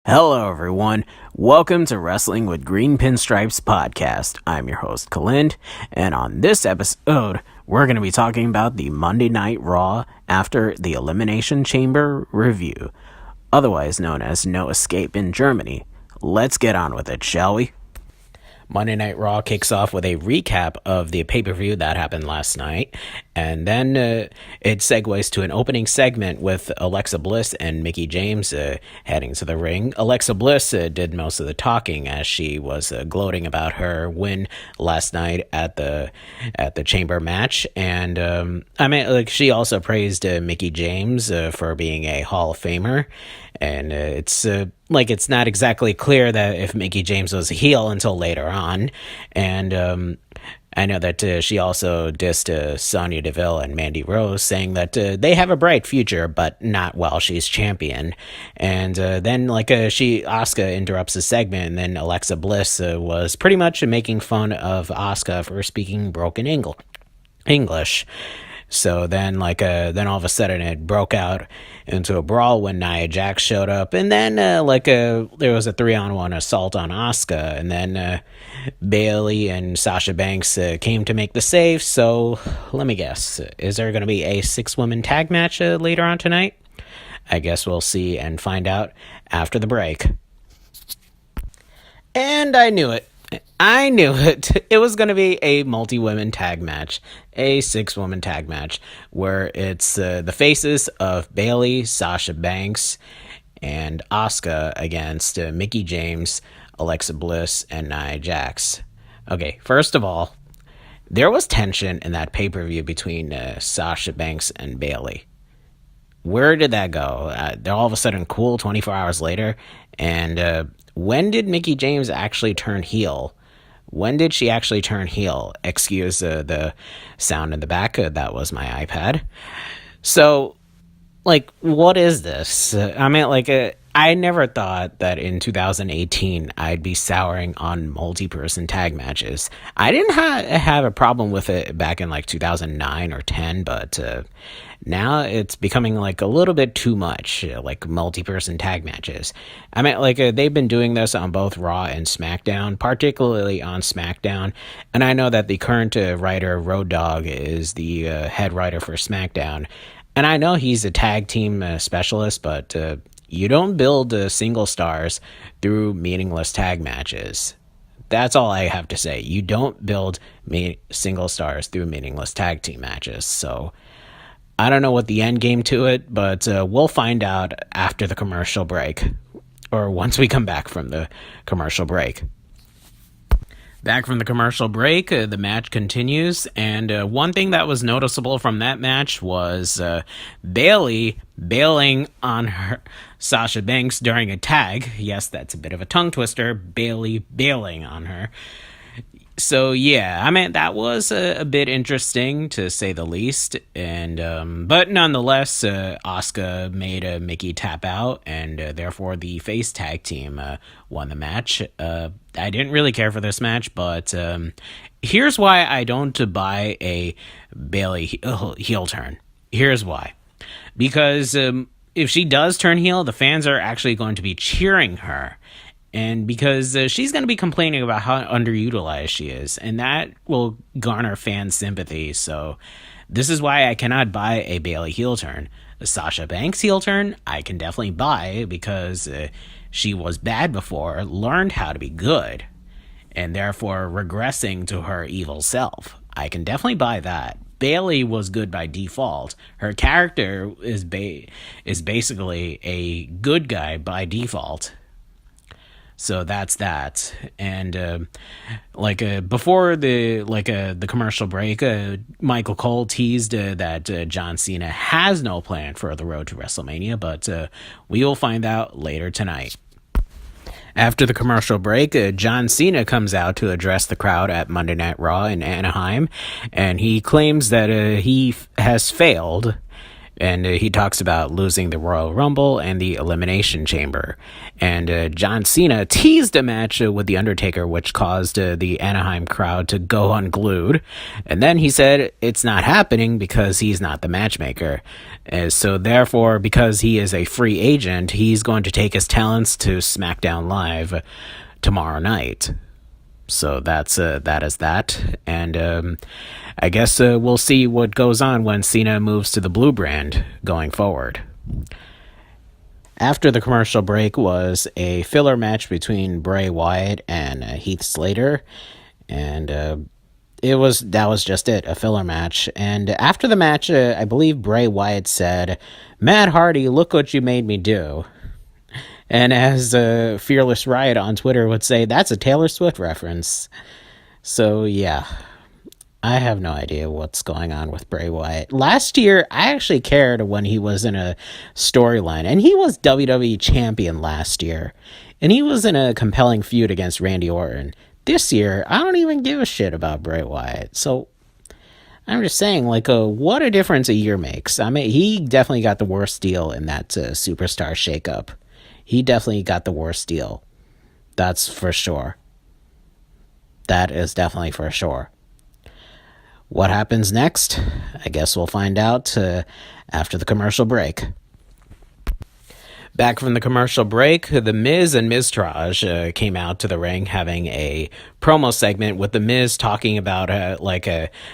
Hello, everyone. Welcome to Wrestling with Green Pinstripes podcast. I'm your host, Kalind, and on this episode, we're going to be talking about the Monday Night Raw after the Elimination Chamber review, otherwise known as No Escape in Germany. Let's get on with it, shall we? Monday Night Raw kicks off with a recap of the pay-per-view that happened last night, and then it segues to an opening segment with Alexa Bliss and Mickie James heading to the ring. Alexa Bliss did most of the talking as she was gloating about her win last night at the Chamber match, and she also praised Mickie James for being a Hall of Famer, and it's not exactly clear that if Mickie James was a heel until later on. And I know that she also dissed Sonya Deville and Mandy Rose, saying that they have a bright future, but not while she's champion. And then Asuka interrupts the segment, and then Alexa Bliss was pretty much making fun of Asuka for speaking broken English. So then, all of a sudden, it broke out into a brawl when Nia Jax showed up, and then, there was a 3-on-1 assault on Asuka, and then Bayley and Sasha Banks came to make the save. So let me guess, is there going to be a 6-woman tag match later on tonight? I guess we'll see and find out after the break. And I knew it. It was going to be a multi-women tag match, a 6-woman tag match, where it's the faces of Bayley, Sasha Banks, and Asuka against Mickie James, Alexa Bliss, and Nia Jax. Okay, first of all, there was tension in that pay-per-view between Sasha Banks and Bayley. Where did that go? They're all of a sudden cool 24 hours later, and when did Mickie James actually turn heel? When did she actually turn heel? Excuse the sound in the back. That was my iPad. So, what is this? I never thought that in 2018 I'd be souring on multi-person tag matches. I didn't have a problem with it back in 2009 or 10, but now it's becoming a little bit too much, multi-person tag matches. They've been doing this on both Raw and SmackDown, particularly on SmackDown, and I know that the current writer, Road Dogg, is the head writer for SmackDown, and I know he's a tag team specialist, but you don't build single stars through meaningless tag matches. That's all I have to say. You don't build single stars through meaningless tag team matches. So I don't know what the end game to it, but we'll find out after the commercial break, or once we come back from the commercial break. Back from the commercial break, the match continues, and one thing that was noticeable from that match was Bayley bailing on her Sasha Banks during a tag. Yes, that's a bit of a tongue twister, Bayley bailing on her. So yeah, that was a bit interesting to say the least, and but nonetheless, Asuka made Mickie tap out, and therefore the face tag team won the match. I didn't really care for this match, but here's why I don't buy a Bayley heel turn. Here's why. Because if she does turn heel, the fans are actually going to be cheering her. And because she's going to be complaining about how underutilized she is, and that will garner fan sympathy. So this is why I cannot buy a Bayley heel turn. A Sasha Banks heel turn, I can definitely buy because she was bad before, learned how to be good, and therefore regressing to her evil self. I can definitely buy that. Bayley was good by default. Her character is basically a good guy by default. So that's that. And before the commercial break, Michael Cole teased that John Cena has no plan for the road to WrestleMania, but we will find out later tonight. After the commercial break, John Cena comes out to address the crowd at Monday Night Raw in Anaheim, and he claims that he has failed, And he talks about losing the Royal Rumble and the Elimination Chamber. And John Cena teased a match with The Undertaker, which caused the Anaheim crowd to go unglued. And then he said it's not happening because he's not the matchmaker. So therefore, because he is a free agent, he's going to take his talents to SmackDown Live tomorrow night. So that is that. And I guess we'll see what goes on when Cena moves to the blue brand going forward. After the commercial break was a filler match between Bray Wyatt and Heath Slater. And that was just it, a filler match. And after the match, I believe Bray Wyatt said, "Matt Hardy, look what you made me do." And as Fearless Riot on Twitter would say, that's a Taylor Swift reference. So, yeah, I have no idea what's going on with Bray Wyatt. Last year, I actually cared when he was in a storyline. And he was WWE Champion last year. And he was in a compelling feud against Randy Orton. This year, I don't even give a shit about Bray Wyatt. So, I'm just saying, what a difference a year makes. I mean, he definitely got the worst deal in that Superstar shakeup. He definitely got the worst deal. That's for sure. That is definitely for sure. What happens next? I guess we'll find out after the commercial break. Back from the commercial break, The Miz and Miztourage came out to the ring having a promo segment with The Miz talking about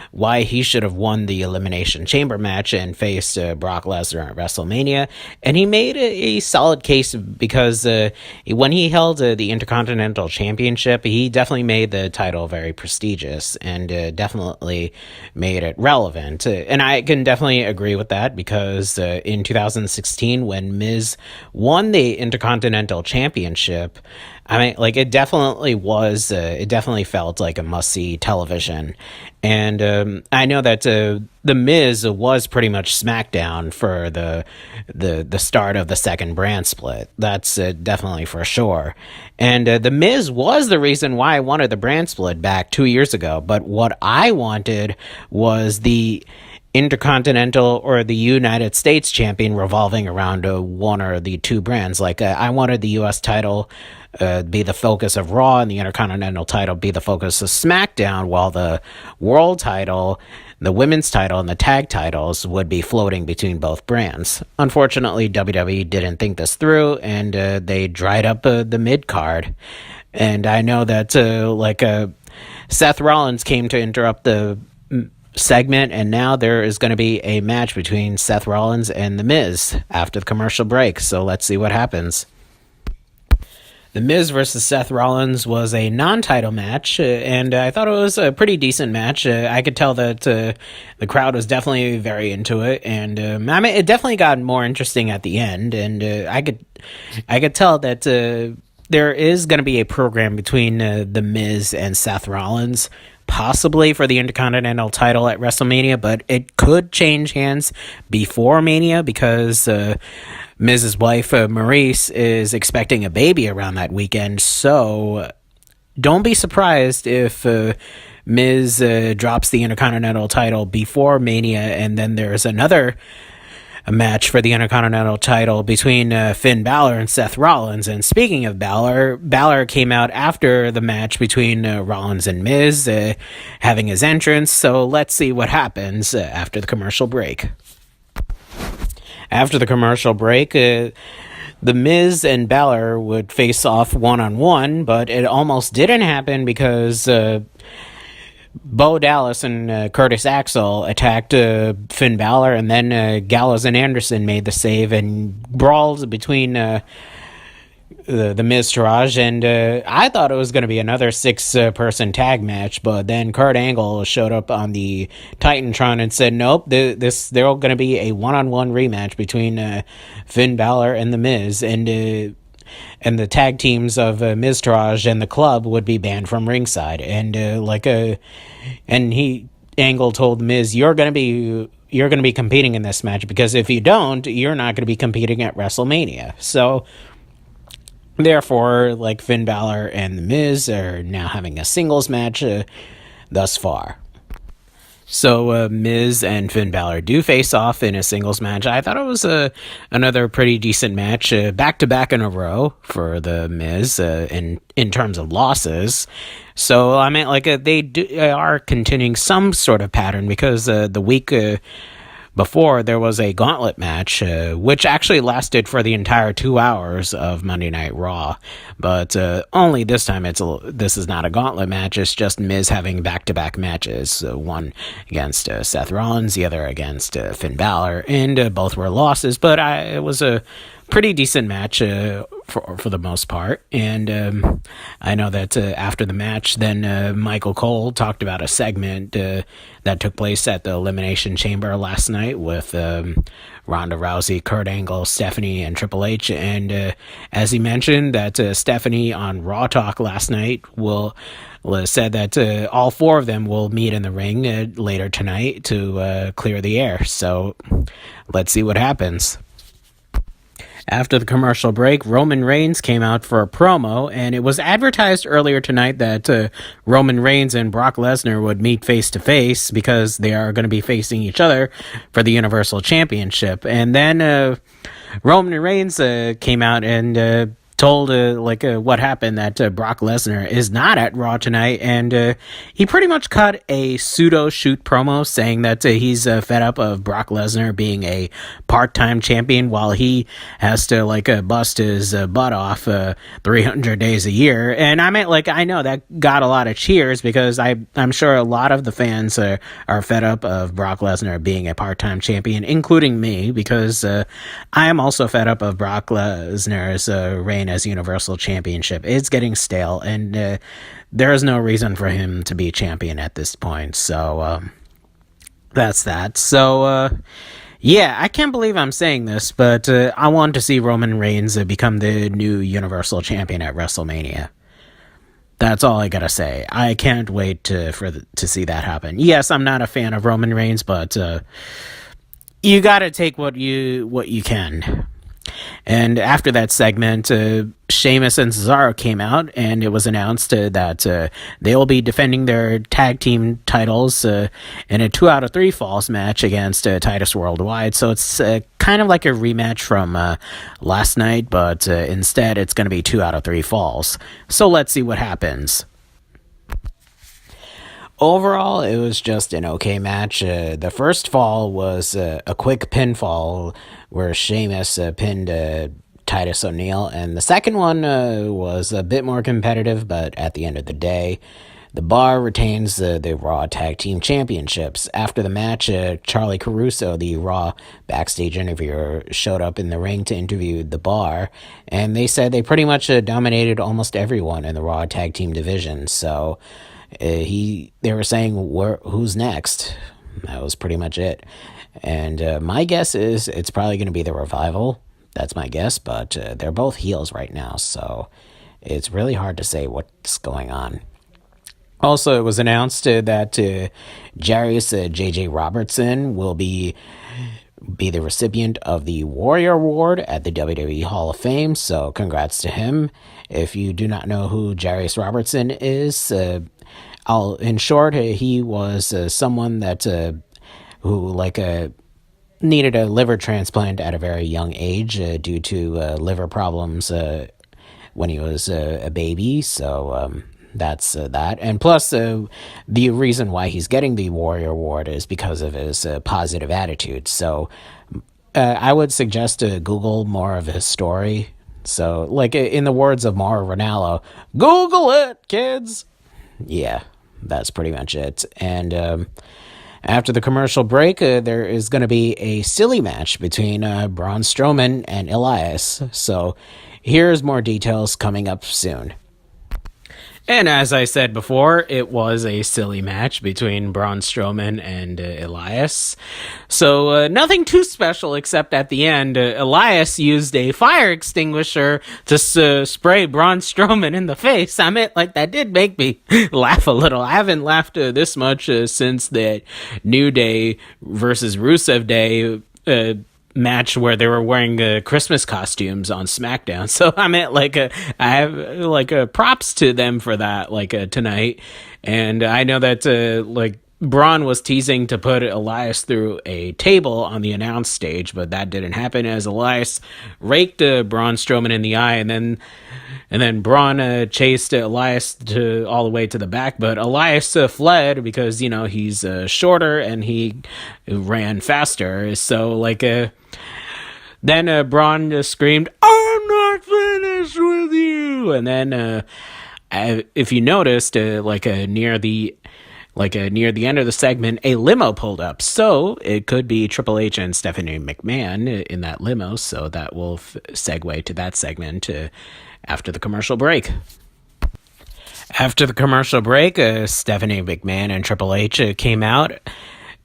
why he should have won the Elimination Chamber match and faced Brock Lesnar at WrestleMania. And he made a solid case because when he held the Intercontinental Championship, he definitely made the title very prestigious and definitely made it relevant. And I can definitely agree with that because in 2016, when Miz won the Intercontinental Championship, I mean, it definitely was, it definitely felt like a must-see television. And I know that The Miz was pretty much SmackDown for the start of the second brand split. That's definitely for sure. And The Miz was the reason why I wanted the brand split back 2 years ago. But what I wanted was the Intercontinental or the United States champion revolving around one or the two brands. I wanted the U.S. title be the focus of Raw and the Intercontinental title be the focus of SmackDown, while the world title, the women's title, and the tag titles would be floating between both brands. Unfortunately, WWE didn't think this through, and they dried up the mid-card. And I know that Seth Rollins came to interrupt the segment, and now there is going to be a match between Seth Rollins and The Miz after the commercial break. So let's see what happens. The Miz versus Seth Rollins was a non-title match, and I thought it was a pretty decent match. I could tell that the crowd was definitely very into it, and it definitely got more interesting at the end. And I could tell that there is going to be a program between The Miz and Seth Rollins, possibly for the Intercontinental title at WrestleMania, but it could change hands before Mania because Miz's wife, Maurice, is expecting a baby around that weekend. So don't be surprised if Miz drops the Intercontinental title before Mania, and then there's another match for the Intercontinental title between Finn Balor and Seth Rollins. And speaking of Balor came out after the match between Rollins and Miz, having his entrance. So let's see what happens after the commercial break. After the commercial break, The Miz and Balor would face off one-on-one, but it almost didn't happen because Bo Dallas and Curtis Axel attacked Finn Balor, and then Gallows and Anderson made the save and brawled between the Miztourage, and I thought it was going to be another six-person tag match, but then Kurt Angle showed up on the Titantron and said, nope, they're going to be a one-on-one rematch between Finn Balor and The Miz, and the tag teams of Miztourage and the Club would be banned from ringside. And Angle told Miz, you're going to be competing in this match, because if you don't, you're not going to be competing at WrestleMania. So therefore, Finn Balor and The Miz are now having a singles match thus far. So Miz and Finn Balor do face off in a singles match. I thought it was another pretty decent match, back to back in a row for the Miz in terms of losses. So I mean, are continuing some sort of pattern because the week before there was a gauntlet match, which actually lasted for the entire 2 hours of Monday Night Raw. But only this time this is not a gauntlet match. It's just Miz having back-to-back matches, one against Seth Rollins, the other against Finn Balor, and both were losses. But it was a pretty decent match for the most part. And I know that after the match, then Michael Cole talked about a segment that took place at the Elimination Chamber last night with Ronda Rousey, Kurt Angle, Stephanie, and Triple H. And as he mentioned, that Stephanie on Raw Talk last night said that all four of them will meet in the ring later tonight to clear the air. So let's see what happens. After the commercial break, Roman Reigns came out for a promo, and it was advertised earlier tonight that Roman Reigns and Brock Lesnar would meet face-to-face because they are going to be facing each other for the Universal Championship. And then Roman Reigns came out and told what happened, that Brock Lesnar is not at Raw tonight, and he pretty much cut a pseudo shoot promo saying that he's fed up of Brock Lesnar being a part-time champion while he has to bust his butt off 300 days a year. And I know that got a lot of cheers because I'm sure a lot of the fans are fed up of Brock Lesnar being a part-time champion, including me, because I am also fed up of Brock Lesnar's reign as Universal Championship. It's getting stale, and there is no reason for him to be champion at this point. So that's that. So yeah, I can't believe I'm saying this, but I want to see Roman Reigns become the new Universal Champion at WrestleMania. That's all I gotta say. I can't wait to see that happen. Yes, I'm not a fan of Roman Reigns, but you gotta take what you can. And after that segment, Sheamus and Cesaro came out, and it was announced that they will be defending their tag team titles in a 2 out of 3 falls match against Titus Worldwide. So it's kind of like a rematch from last night, but instead it's going to be 2 out of 3 falls. So let's see what happens. Overall, it was just an okay match. The first fall was a quick pinfall where Sheamus pinned Titus O'Neil, and the second one was a bit more competitive, but at the end of the day, the Bar retains the Raw Tag Team Championships. After the match, Charlie Caruso, the Raw backstage interviewer, showed up in the ring to interview the Bar, and they said they pretty much dominated almost everyone in the Raw Tag Team division, so they were saying, who's next? That was pretty much it. And my guess is it's probably going to be the Revival. That's my guess, but they're both heels right now, so it's really hard to say what's going on. Also, it was announced that Jarius J.J. Robertson will be the recipient of the Warrior Award at the WWE Hall of Fame, so congrats to him. If you do not know who Jarius Robertson is, in short, he was someone that who needed a liver transplant at a very young age due to liver problems when he was a baby. So that's that. And plus, the reason why he's getting the Warrior Award is because of his positive attitude. So I would suggest to Google more of his story. So, in the words of Mauro Ranallo, Google it, kids! Yeah, that's pretty much it. And after the commercial break, there is going to be a silly match between Braun Strowman and Elias. So here's more details coming up soon. And as I said before, it was a silly match between Braun Strowman and Elias. So nothing too special, except at the end, Elias used a fire extinguisher to spray Braun Strowman in the face. That did make me laugh a little. I haven't laughed this much since the New Day versus Rusev Day match where they were wearing Christmas costumes on SmackDown. So I have props to them for that tonight. And I know that Braun was teasing to put Elias through a table on the announce stage, but that didn't happen as Elias raked Braun Strowman in the eye, and then Braun chased Elias all the way to the back, but Elias fled because he's shorter and he ran faster. So then Braun screamed, "I'm not finished with you!" And then if you noticed, near the end of the segment, a limo pulled up. So it could be Triple H and Stephanie McMahon in that limo. So that will segue to that segment after the commercial break. After the commercial break, Stephanie McMahon and Triple H came out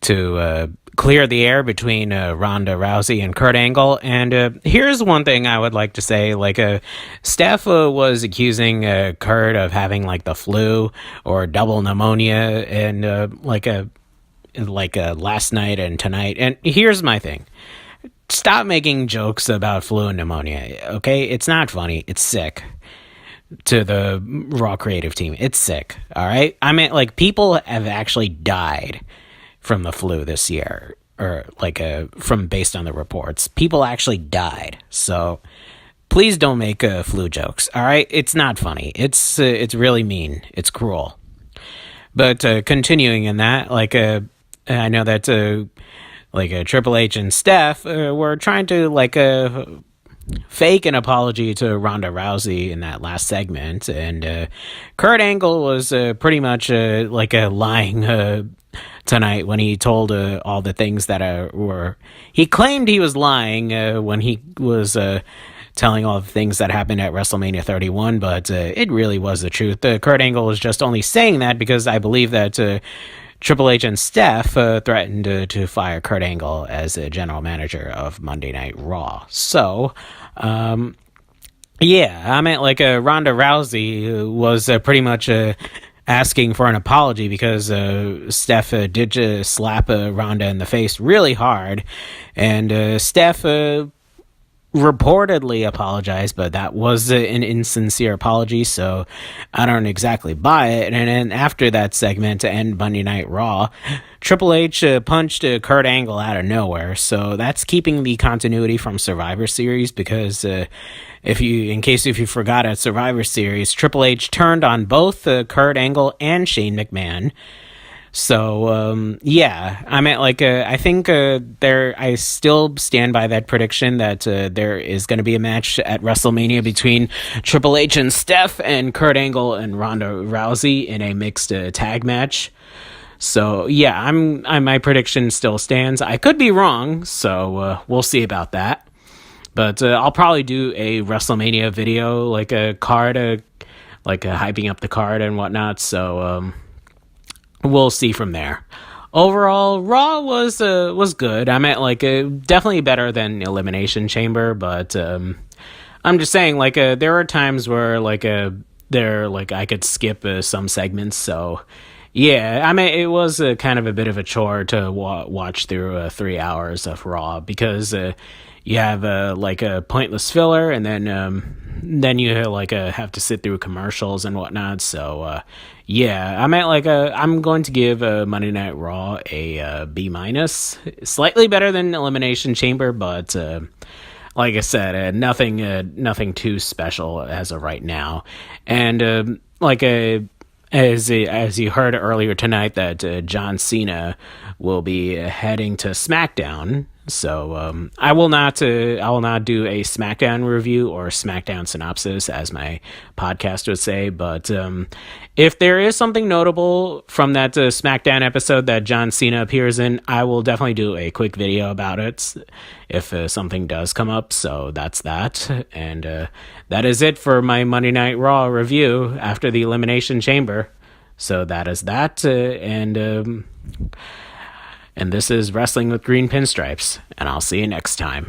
to clear the air between Ronda Rousey and Kurt Angle. And here's one thing I would like to say. Steph was accusing Kurt of having the flu or double pneumonia and last night and tonight. And here's my thing. Stop making jokes about flu and pneumonia, okay? It's not funny. It's sick. To the Raw creative team, it's sick, all right? I mean, people have actually died from the flu this year, or from based on the reports, people actually died. So please don't make flu jokes. All right, it's not funny. It's really mean. It's cruel. But continuing in that, I know that Triple H and Steph were trying to fake an apology to Ronda Rousey in that last segment, and Kurt Angle was pretty much lying tonight when he told all the things that he claimed he was lying when he was telling all the things that happened at WrestleMania 31, but it really was the truth. Kurt Angle was just only saying that because I believe that Triple H and Steph threatened to fire Kurt Angle as a general manager of Monday Night Raw. So, yeah, I meant Ronda Rousey was pretty much asking for an apology because Steph did just slap Ronda in the face really hard, and Steph reportedly apologized, but that was an insincere apology, so I don't exactly buy it. And then after that segment to end Monday Night Raw, Triple H punched Kurt Angle out of nowhere, so that's keeping the continuity from Survivor Series, because if you forgot, at Survivor Series, Triple H turned on both Kurt Angle and Shane McMahon. So, yeah, I mean, I think I still stand by that prediction that there is going to be a match at WrestleMania between Triple H and Steph and Kurt Angle and Ronda Rousey in a mixed tag match. So, yeah, my prediction still stands. I could be wrong, so we'll see about that. But I'll probably do a WrestleMania video, a card, hyping up the card and whatnot, so we'll see from there. Overall, Raw was good. I meant definitely better than Elimination Chamber, but I'm just saying there are times where I could skip some segments. So yeah, I mean it was kind of a bit of a chore to watch through 3 hours of Raw, because you have a pointless filler, and then you have to sit through commercials and whatnot. So yeah, I meant I'm going to give Monday Night Raw a B-, slightly better than Elimination Chamber, but like I said, nothing too special as of right now. And as you heard earlier tonight, that John Cena will be heading to SmackDown. So I will not do a SmackDown review or SmackDown synopsis, as my podcast would say. But if there is something notable from that SmackDown episode that John Cena appears in, I will definitely do a quick video about it if something does come up. So that's that. And that is it for my Monday Night Raw review after the Elimination Chamber. So that is that. And this is Wrestling with Green Pinstripes, and I'll see you next time.